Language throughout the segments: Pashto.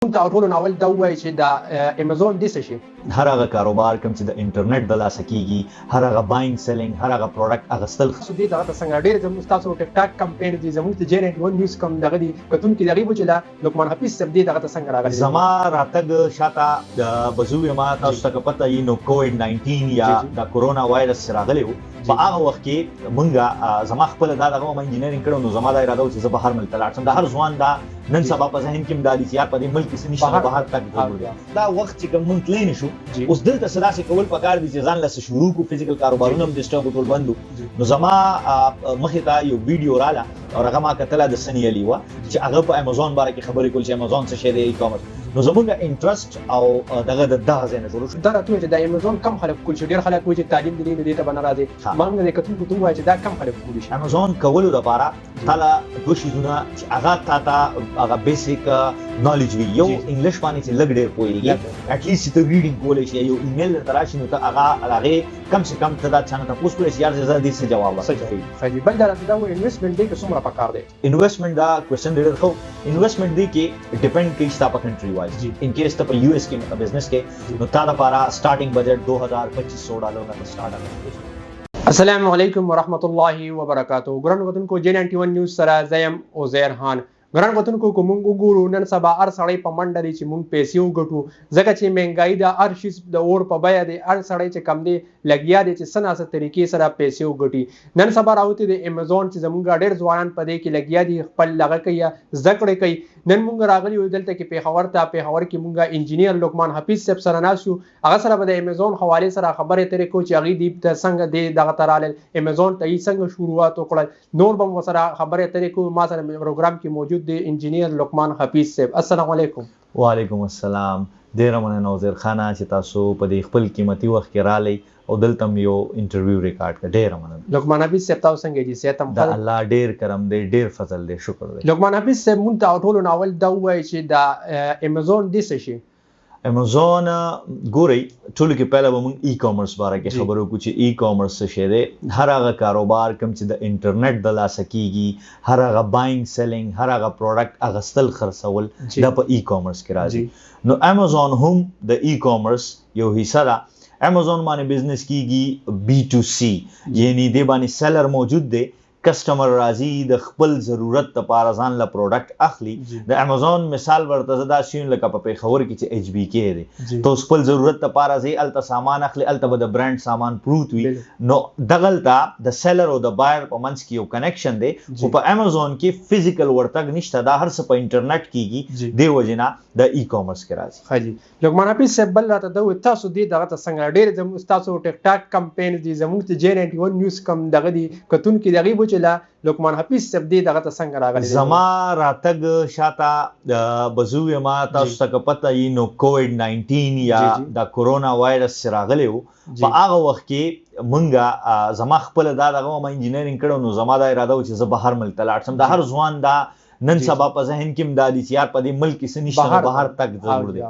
ته ټولو ناول دا ووایي چې د امازون دې څه شي هر هغه کاروبار کوم چې د انټرنیټ د لاسه کیږي، هر هغه باینګ سیلینګ، هر هغه پروډکټ اغستل. تاسو دې دغه ته څنګه ډېر زموږ تاسو ټیک ټاک کمپین دي زموږ د جنریټ ون نیوز کوم دغه دي کتونکي دغه وجه لا لقمان حفیظ صاحب دې دغه ته څنګه راغلی زما راتګ شاته د بزوی ما تاسو ته پته یې نو کووډ 19 یا د کورونا وایرس راغلی و. په هغه وخت کې مونږه زما خپل دا دغه ما انجینرینګ کړو، نو زما دا اراده و چې زه بهر ملک ته لاړ شم. د هر ځوان دا نن سبا په ذهن کې مداري چې یار په دې ملک کې نشته بهر تک ضروري دا وخت چې کوم مونږ تللی نشو. اوس دلته صدا سي کول پکار دي چې ځان له شروع کو فزیکل کاروبارونه هم ډیسټرب ټول بندو. نو زما مخې ته یو ویډیو رااله او هغه ما کتله د سنی علي و چې هغه په امازون باره کې خبرې کول چې امازون څه شی دی ای کامرس. نو زمونږ انټرست او دغه د دغه ځای نه شروع شو. دا راته چې د امازون کم خلک کول شي، ډېر خلک وایي چې تعلیم دې نه دی ته بنا راځي. مونږ د کتونکو ته وایي چې دا کم خلک کول شي. امازون کولو لپاره تعالی دوه شیزونه چې هغه تا هغه بیسیک نالج وی، یو انګلیش باندې چې لګ ډېر پوهیږي، اټ لیست ته ریډینګ کولای شي، یو ایمیل تراشي نو ته هغه کم سے کم ته دا څنګه تاسو کولای شي یار زه دې څه جواب ورکړم. خالي بل دا دا انویسټمنټ دې کې څومره پکار دی؟ انویسټمنٹ دا کوېسچن ډېر خو انویسټمنٹ دی کې ډیپند کوي ستا په کنټری وایز. ان کیس ته په یو اس کې په بزنس کې نو تا لپاره سٹارټینګ بجټ $2500 نه سٹارټ کوي. السلام علیکم ورحمۃ اللہ وبرکاتہ. ګران وطنکو J91 نیوز سره زیم عزیر خان. ګران وطنکو کوم وګورو نن سبا هر سړی په منډه دی چې مونږ پیسې وګټو، ځکه چې مهنګای د هر شي د اور په بیه دی، هر سړی چې کم دی لګیا دی چې څه ناسه طریقې سره پیسې وګټي. نن سبا راوتی د امازون چې زمونږ ډېر ځوانان په دې کې لګیا دي، خپل لغه کوي زده کړې کوي. نن مونږ راغلي یو دلته کې پیښور کې مونږ انجینیر لقمان حفیظ صاحب سره ناست یو. هغه سره به د امازون حوالې سره خبرې اترې کوو چې هغې دې ته څنګه دی دغه ته رالل، امازون ته یې څنګه شروعات وکړل، نور به مو سره خبرې اترې کوو. ما سره پروګرام کې موجود دی انجینیر لقمان حفیظ صاحب. السلام علیکم. وعلیکم السلام. ډېره مننه عزیر خانه چې تاسو په دې خپل قیمتي وخت کې رالی او دلته م یو انټرویو ریکارډ کړ. ډېره مننه. لقمان حفیظ صاحب تاسو څنګه دي؟ صحت هم د الله ډېر کرم دی، ډېر فضل دی، شکر دی. لقمان حفیظ صاحب مونږ ته ټولو ناول دا ووایي چې د امازون دې څه شي؟ امازون ګورئ ټولو کې پهله به موږ ای کامرس باره کې خبرې وکړو چې ای کامرس څه شی دی. هر هغه کاروبار کوم چې د انټرنیټ د لاسه کیږي، هر هغه باینګ سیلینګ، هر هغه پروډکټ اغستل خرڅول دا په ای کامرس کې راځي. نو امازون هم د ای کامرس یو حصہ ده. امازون باندې بزنس کیږي بی ټو سی، یعنی دې باندې سیلر موجود دی، کسٹمر راځي د خپل ضرورت لپاره ځان له پروډکټ اخلي. د امازون مثال ورته زه دا شین لکه په پیښور کې چې ایچ بی کې دی، ته خپل ضرورت لپاره ځي الته سامان اخلي، الته به د برانډ سامان پروت وي. نو دغلته د سیلر او د بایر په منځ کې یو کنیکشن دی، خو په امازون کې فزیکل ورتګ نشته، دا هر څه په انټرنیټ کیږي، دی وجه نه د ای کامرس کې راځي. خالي لقمان حفیظ صاحب بل راته دا تاسو دې دغه ته څنګه ډېر زموږ تاسو ټیک ټاک کمپین دي زموږ د J91 نیوز کوم دغه دي کتونکي دغه وجه لا لقمان حفیظ صاحب دې دغه ته څنګه راغلی؟ زما راتګ شاته د بزوی ما تاسو ته پته یې نو کووډ 19 یا د کورونا وایرس راغلی و. په هغه وخت کې مونږه زما خپل دا دغه ما انجینرینګ کړو، نو زما دا اراده و چې زه بهر ملک ته لاړ شم. د هر ځوان دا نن سبا په ذهن کې مداري چې یار په دې ملک کې نشته بهر تک ضرور دی.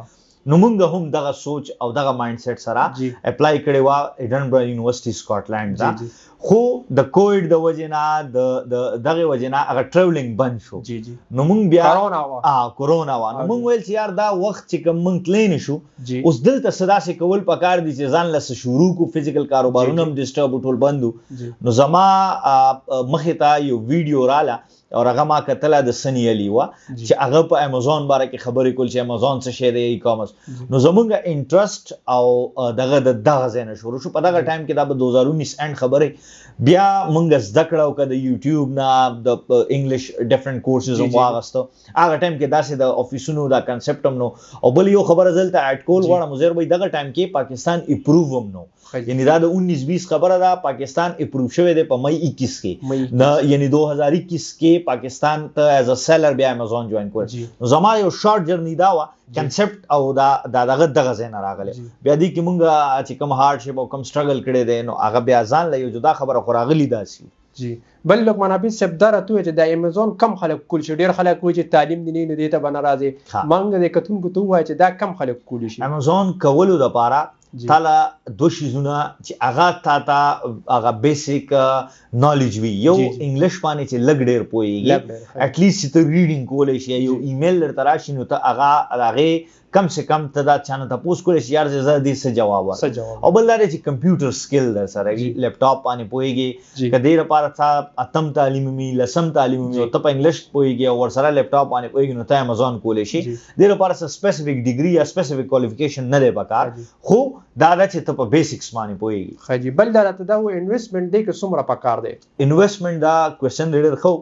نو مونږ هم دغه سوچ او دغه مایند سیټ سره اپلای کړی و ایډنبرا یونیورسيټي سکاټلند دا. خو د کووډ د وجې نه دغه وجې نه هغه ټریولینګ بند شو. نو مونږ بیا کورونا و نو مونږ ویل چې یار دا وخت چې کوم مونږ تللی نشو، اوس دلته څه داسې کول پکار دي چې ځان له شروع کو فزیکل کاروبارونه هم ډیسټرب ټول بندو. نو زما مخې ته یو ویډیو رااله او هغه ما کتله د سنی علي و چې هغه په امازون باره کې خبرې کول چې امازون څه شی دی ای کامرس. نو زمونږ انټرست او دغه د دغه ځای نه شروع شو. په دغه ټایم کې دا به 2019 اند خبرې بیا مونږ زده کړه او که د یوټیوب نه د انګلیش ډیفرنٹ کورسز هم واغسته. هغه ټایم کې داسې د افیسونو دا کنسپټ هم نو. او بل یو خبره دلته اډ کول غواړم مزیر بھائی، دغه ټایم کې پاکستان اپروو هم نو، یعنی دا د 19-20 خبره ده، پاکستان اپروو شوی دی په مئی 21 کې نه، یعنی 2021 کې پاکستان ته ایز ا سیلر بیا امازون جوائن کړ. نو زما یو شارټ جرنی دا و کنسپټ او دا دغه ځای نه راغلی. بیا دې کې مونږ چې کوم هارډشپ او کوم سټرګل کړی دی نو هغه بیا ځان له یو جدا خبره خو راغلی داسې. جی بل لقمان حفیظ صاحب دا راته وایي چې د امازون کم خلک کول شي؟ ډېر خلک وایي چې تعلیم دې نه دی ته بنا راځي. مونږ د کتونکو ته وایي چې دا کم خلک کول شي؟ امازون کولو لپاره تاله دوه شیزونه چې هغه تا ته هغه بیسیک نالج وي یو انګلیش باندې چې لږ ډېر پوهېږي اټ لیست چې ته ریډینګ کولی شي یو ایمیل درته راشي نو ته هغې کم سے کم ته دا چانه تپوس کولی شي یار زه دې څه جواب ورکړم او بل دا دی چې کمپیوټر سکل در سره وي لیپټاپ باندې پوهېږي که دې لپاره تا اتم تعلیم وي لسم تعلیم وي او ته په انګلیش پوهېږي او ورسره لیپټاپ باندې پوهېږي نو ته امازون کولی شي دې لپاره څه سپیسیفیک ډیګري یا سپیسیفیک کوالیفیکیشن نه دی پکار خو دا ده چې ته په بیسکس باندې پوهېږي ښه جي بل دا راته دا و انویسټمنټ دی که څومره پکار دی انویسټمنټ دا کوېسچن ډېر ښه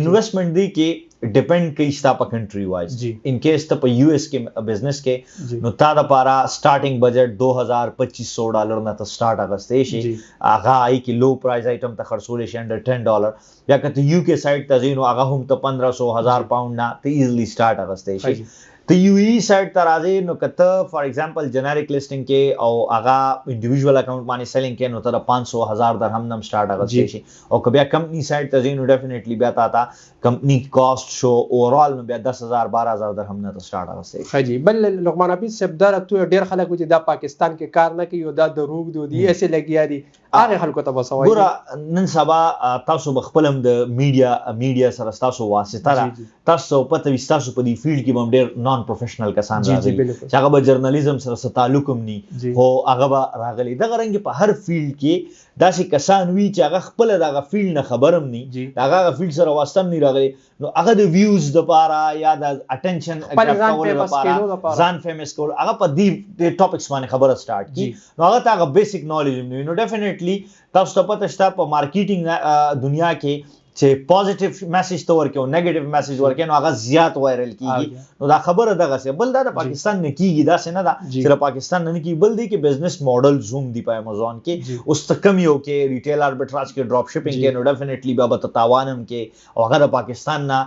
انویسټمنټ دی کې ډیپینډ کوي ستا په کنټري وایز ان کیس ته په یو ایس کې بزنس کې نو تا دپاره سټارټینګ بجټ $2,500 نه ته سټارټ اخیستی شي هغه هغې کې لو پرایز آیټم ته خرڅولی شي انډر $10 یا که ته یو کې سایډ ته ځې نو هغه هم ته 1500 پاونډ نه ته ایزلی سټارټ اخیستی شي ته یو ای سایډ ته راځې نو که ته فار ایگزامپل جنریک لیسټینګ کې او هغه انډیویژول اکاونټ باندې سیلینګ کې نو ته د 500,000 درهم نه سټارټ اخیستی شي او که بیا کمپني سایډ ته ځې نو ډیفینیټلی بیا تا ته کمپني کاسټ شو اوورال نو بیا 10,000-12,000 درهم نه ته سټارټ اخیستی شي. ښه جي بل لقمان حفیظ صاحب دا راته ډېر خلک چې دا پاکستان کې کار نه کوي او دا دروغ دي ایسې لګیا دي هغې خلکو ته به څه وایي؟ ګوره نن سبا تاسو به خپل هم د میډیا سره ستاسو واسطه ده تاسو پته وي ستاسو په دې فیلډ کې به هم ډېر نان پروفیشنل کسان راغلي چې هغه به جرنالیزم سره څه تعلق هم ني خو هغه به راغلي دغه رنګې په هر فیلډ کې داسې کسان وي چې هغه خپله د هغه فیلډ نه خبر هم ني د هغه فیلډ سره واسطه هم ني راغلي نو هغه د ویوز دپاره یا د اټینشن کولو لپاره ځان فیمس کول هغه په دې ټاپکس باندې خبره سټارټ کړي نو هغه ته هغه بیسک نالج هم نه وي نو ډیفینیټلی تاسو ته پته شته په مارکیټینګ دنیا کې چې پازیټیو میسج ته ورکړي او نیگیټیو میسج ورکړي نو هغه زیات وایرل کیږي نو دا خبره دغسې بل دا د پاکستان نه کیږي داسې نه ده چې د پاکستان نه کیږي بل دی کې بزنس ماډلز هم دي په امازون کې اوس ته کم یو کې ریټیل آربیټراج کې ډراپ شپینګ کې نو ډیفینیټلی بیا به ته تاوان هم کې او هغه د پاکستان نه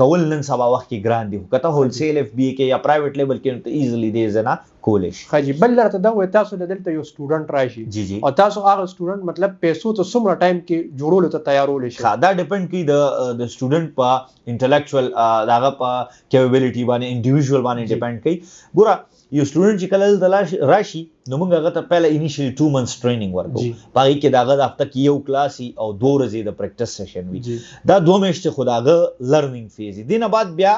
کول نن سبا وخت کې ګران دي خو که ته هول سیل اف بی کې یا پرایویټ لیبل کې نو ته ایزلی دې ځای نه کولی شي. ښه جي بل راته دا وایي تاسو له دلته یو سټوډنټ راشي او تاسو هغه سټوډنټ مطلب پیسو ته څومره ټایم کې جوړولو ته تیارولی شي؟ دا ډیپینډ کوي د سټوډنټ په انټلیکچوال د هغه په کیپیبلیټي باندې انډیویژول باندې ډیپینډ کوي. ګوره یو سټوډنټ چې کله دلته راشي نو موږ هغه ته پهله انیشیل 2 months ټریننګ ورکوو په هغې کې د هغه د هفته کې یو کلاس وي او 2 ورځې د پریکټس سیشن وي دا 2 میاشتې خو د هغه لرنینګ فیز وي دې نه بعد بیا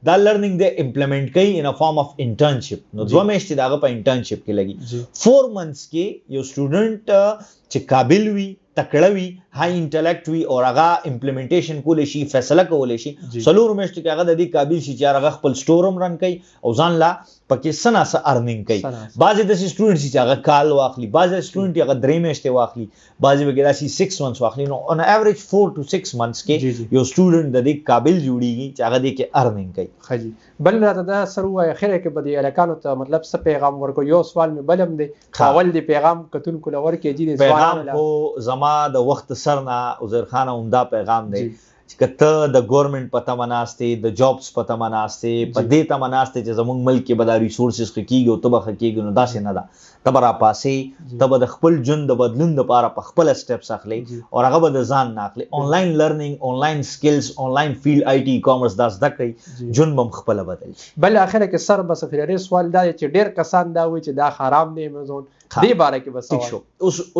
دا لرنینګ د امپلیمنٹ کوي ان ا فارم اف انټرنشپ نو 2 میاشتې د هغه په انټرنشپ کې لګي 4 months کې یو سټوډنټ چې قابل وي تکړه وي هائی انټلیکټ وي او هغه امپلیمنټیشن کولی شي فیصله کولی شي څلور میاشتې کې هغه د دې قابل شي چې هغه خپل سټور هم رن کوي او ځان لا پکې څه ناڅه ارنینګ کوي. بعضې داسې سټوډنټ چې هغه کال واخلي بعضې سټوډنټ هغه 3 میاشتې واخلي بعضې وګې داسې 6 months واخلي نو آن ایوریج 4 to 6 months کې یو سټوډنټ د دې قابل جوړیږي چې هغه دې کې ارنینګ کوي. ښه جي بل راته دا سر ووایه اخره کې به دې هلکانو ته مطلب څه پیغام ورکړو؟ یو سوال مې بل هم دی اول دې پیغام کتونکو له ورکړې جي پیغام خو زما د وخت سر نه عزیر خان عمده پیغام دی چې که ته د ګورنمنټ په تمه ناست یې د جابس په تمه ناست یې په دې تمه ناست یې چې زموږ ملک کې به دا ریسورسز ښه کېږي او ته به ښه کېږي نو داسې نه ده ته به راپاسې ته به د خپل ژوند د بدلون دپاره په خپله سټیپس اخلي او هغه به د ځان نه اخلي آنلاین لرنینګ آنلاین سکلز آنلاین فیلډ آی ټي کامرس دا زده کړئ ژوند به هم خپله بدل شي. بل اخره کې سر بس فریري سوال دا دی چې ډېر کسان دا وایي چې دا حرام دی امازون دې باره کې به څه وایي؟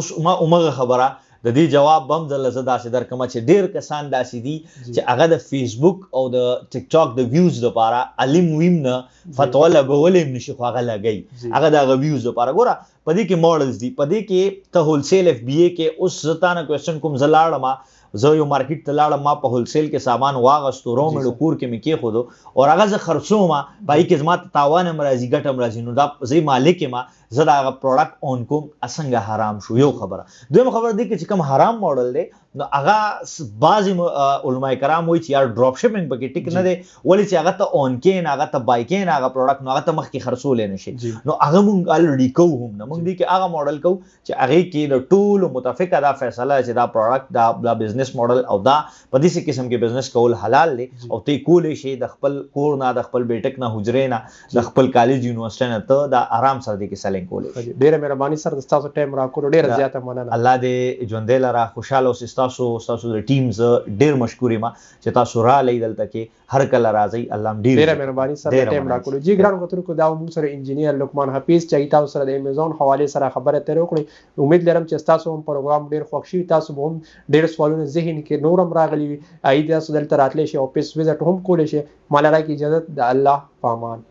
اوس همغه خبره د دې جواب هم زه داسې درکمه چې ډېر کسان داسې دي چې هغه د فیسبوک او د ټیک ټاک د ویوز دپاره علم ویم نه فتوا لګولی هم نشي خو هغه لګوي هغه د هغه ویوز دپاره. ګوره په دې کې ماډلز دي په دې کې ته هولسیل اف بی اے کې اوس زه تا نه کوېسچن کوم زه لاړم زه یو مارکیټ ته لاړم ما په هولسیل کې سامان واغستو رو مې کور کې مې کېښودو او هغه زه خرڅوم په هغې کې زما ته تاوان هم راځي ګټه هم راځي نو دا زه مالک یم زه د هغه پروډکټ اون کوم څنګه حرام شو یو خبره. دویمه خبره دی چې کوم حرام ماډل دی نو هغه بعضې علما کرام وایي چې یار ډراپ شپینګ پکې ټیک نه دی ولې چې هغه ته اون کین هغه ته بای کین هغه پروډکټ نو هغه ته مخکې خرڅولی نه شي نو هغه مونږ الریډي کوو هم نه مونږ دی کې هغه ماډل کوو چې هغې کې د ټولو متفقه دا فیصله چې دا پروډکټ دا بزنس ماډل او دا په داسې قسم کې بزنس کول حلال دی او ته یې کولی شي د خپل کور نه د خپل بیټک نه حجرې نه د خپل کالج یونیورسټۍ نه ته دا آرام سره دی کې سیلینګ کولی شي. ډېره مهرباني سر د ستاسو ټایم راکړو ډېره زیاته مننه. الله دې ژوندی لره خوشحاله اوسې ستاسو تاسو د ټیم زه ډیر مشکور یم چې تاسو رالی دلته کې هر کله راځئ. الله هم ډیر ډیره مهرباني سره ټایم راکړو. جی ګران کتونکو دا موږ سره انجینیر لقمان حفیظ چې تاسو سره د امیزون حواله سره خبره تر وکړي. امید لرم چې تاسو هم پروګرام ډیر خوښ شي، تاسو به هم ډیر سوالونه ذهن کې نورم راغلي وي، تاسو دلته راتلی شي او پیس وزټ هم کولی شي. مالره کی اجازه د الله پامان.